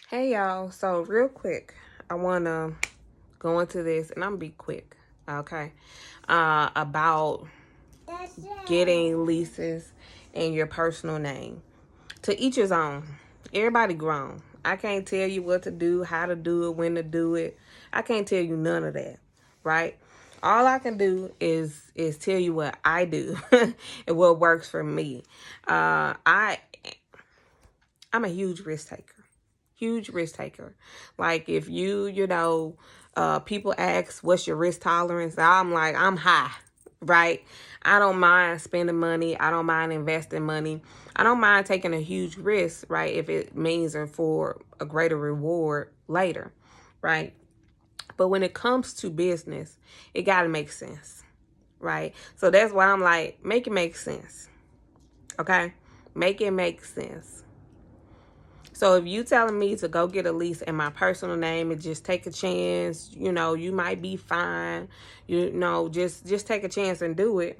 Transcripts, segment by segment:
Hey y'all, so real quick, I want to go into this and I'm gonna be quick, okay? About getting leases in your personal name. To each his own. Everybody grown. I can't tell you what to do, how to do it, when to do it. I can't tell you none of that, right? All I can do is tell you what I do and what works for me. I'm a huge risk taker. Huge risk taker. Like if people ask what's your risk tolerance, I'm like, I'm high, right? I don't mind spending money. I don't mind investing money. I don't mind taking a huge risk, right? If it means for a greater reward later, right? But when it comes to business, it got to make sense, right? So that's why I'm like, make it make sense, okay? Make it make sense. So if you telling me to go get a lease in my personal name and just take a chance, you might be fine, just take a chance and do it.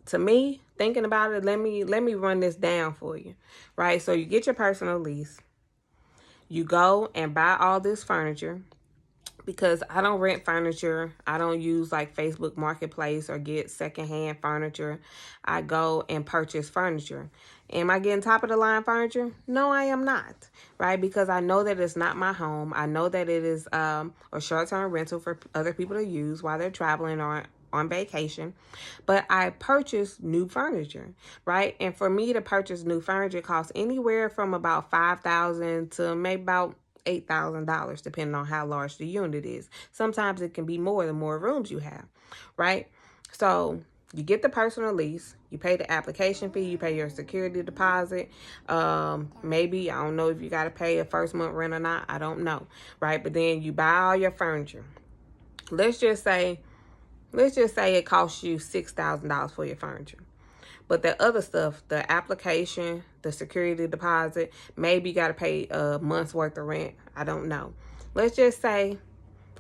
To me, thinking about it, let me run this down for you, right? So you get your personal lease, you go and buy all this furniture. Because I don't rent furniture. I don't use like Facebook Marketplace or get secondhand furniture. I go and purchase furniture. Am I getting top of the line furniture? No, I am not, right? Because I know that it's not my home. I know that it is a short-term rental for other people to use while they're traveling or on vacation. But I purchase new furniture, right? And for me to purchase new furniture costs anywhere from about $5,000 to maybe about $8,000, depending on how large the unit is. Sometimes it can be more the more rooms you have, right? So you get the personal lease, you pay the application fee, you pay your security deposit. Maybe, I don't know if you got to pay a first month rent or not. I don't know, right? But then you buy all your furniture. Let's just say it costs you $6,000 for your furniture. But the other stuff, the application, the security deposit, maybe you got to pay a month's worth of rent. I don't know. Let's just say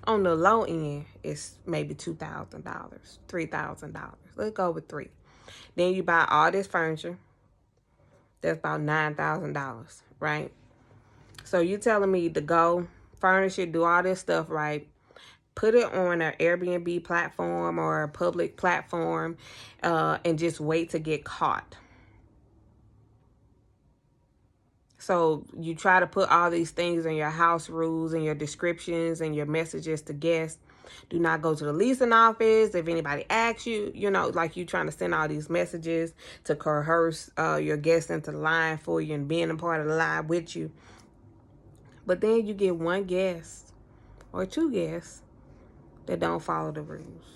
on the low end, it's maybe $2,000, $3,000. Let's go with $3,000. Then you buy all this furniture. That's about $9,000, right? So you telling me to go furnish it, do all this stuff, right? Put it on an Airbnb platform or a public platform and just wait to get caught. So you try to put all these things in your house rules and your descriptions and your messages to guests. Do not go to the leasing office. If anybody asks you, like you trying to send all these messages to coerce your guests into the line for you and being a part of the line with you. But then you get one guest or two guests that don't follow the rules,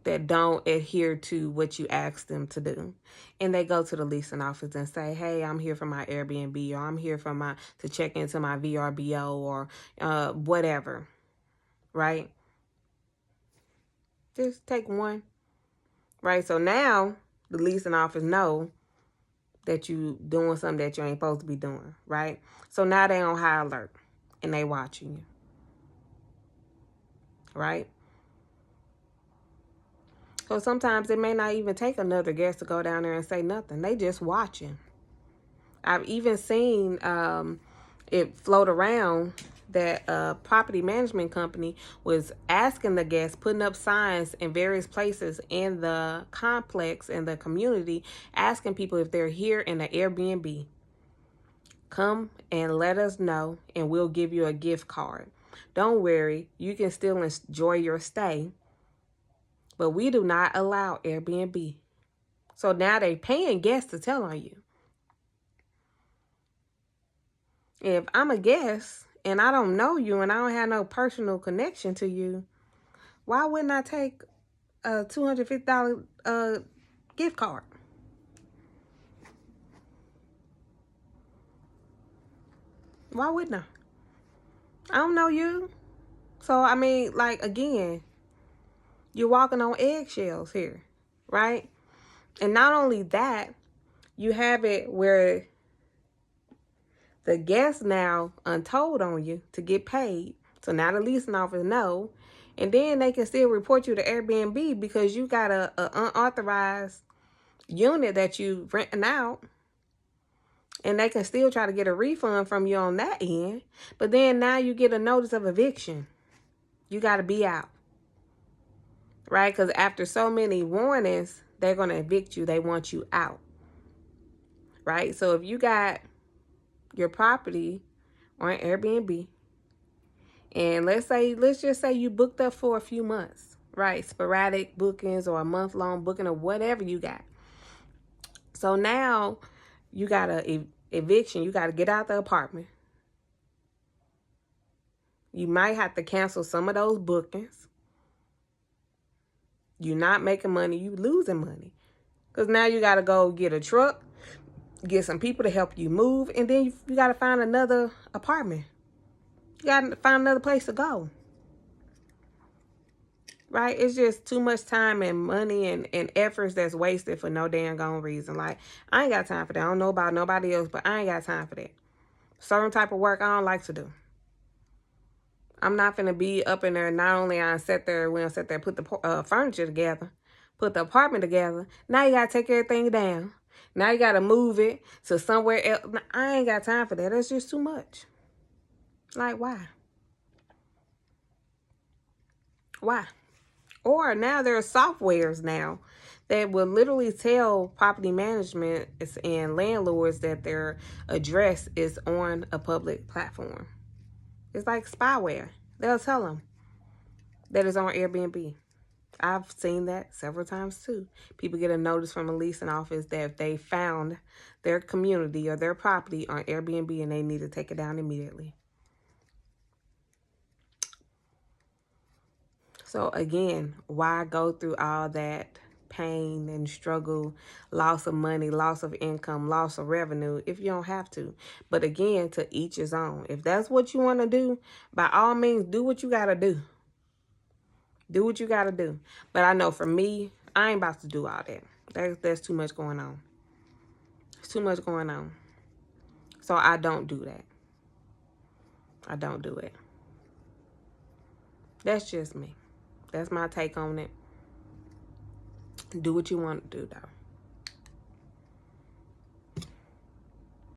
that don't adhere to what you ask them to do. And they go to the leasing office and say, hey, I'm here for my Airbnb, or I'm here to check into my VRBO or whatever, right? Just take one, right? So now the leasing office know that you doing something that you ain't supposed to be doing, right? So now they on high alert and they watching you, right? So sometimes it may not even take another guest to go down there and say nothing. They just watching. I've even seen it float around that a property management company was asking the guests, putting up signs in various places in the complex, in the community, asking people if they're here in the Airbnb. Come and let us know and we'll give you a gift card. Don't worry, you can still enjoy your stay. But we do not allow Airbnb. So now they paying guests to tell on you. If I'm a guest and I don't know you and I don't have no personal connection to you, why wouldn't I take a $250 gift card? Why wouldn't I? I don't know you. So, I mean, like, again, you're walking on eggshells here, right? And not only that, you have it where the guest now untold on you to get paid. So now the leasing office know. And then they can still report you to Airbnb because you got a unauthorized unit that you renting out. And they can still try to get a refund from you on that end. But then now you get a notice of eviction. You got to be out. Right? Because after so many warnings, they're going to evict you. They want you out. Right? So if you got your property on Airbnb, and let's just say you booked up for a few months, right? Sporadic bookings or a month-long booking or whatever you got. So now you got a eviction. You got to get out the apartment. You might have to cancel some of those bookings. You're not making money. You losing money. Because now you got to go get a truck, get some people to help you move, and then you got to find another apartment. You got to find another place to go. Right? It's just too much time and money and efforts that's wasted for no damn gone reason. Like, I ain't got time for that. I don't know about nobody else, but I ain't got time for that. Certain type of work I don't like to do. I'm not finna be up in there. Not only I sit there, put the furniture together, put the apartment together. Now you gotta take everything down. Now you gotta move it to somewhere else. I ain't got time for that. That's just too much. Like, why? Why? Or now there are softwares now that will literally tell property management and landlords that their address is on a public platform. It's like spyware. They'll tell them that it's on Airbnb. I've seen that several times too. People get a notice from a leasing office that they found their community or their property on Airbnb and they need to take it down immediately. So again, why go through all that pain and struggle, loss of money, loss of income, loss of revenue if you don't have to? But again, to each his own. If that's what you want to do, by all means, do what you got to do. Do what you got to do. But I know for me, I ain't about to do all that. There's too much going on. There's too much going on. So I don't do that. I don't do it. That's just me. That's my take on it. Do what you want to do, though.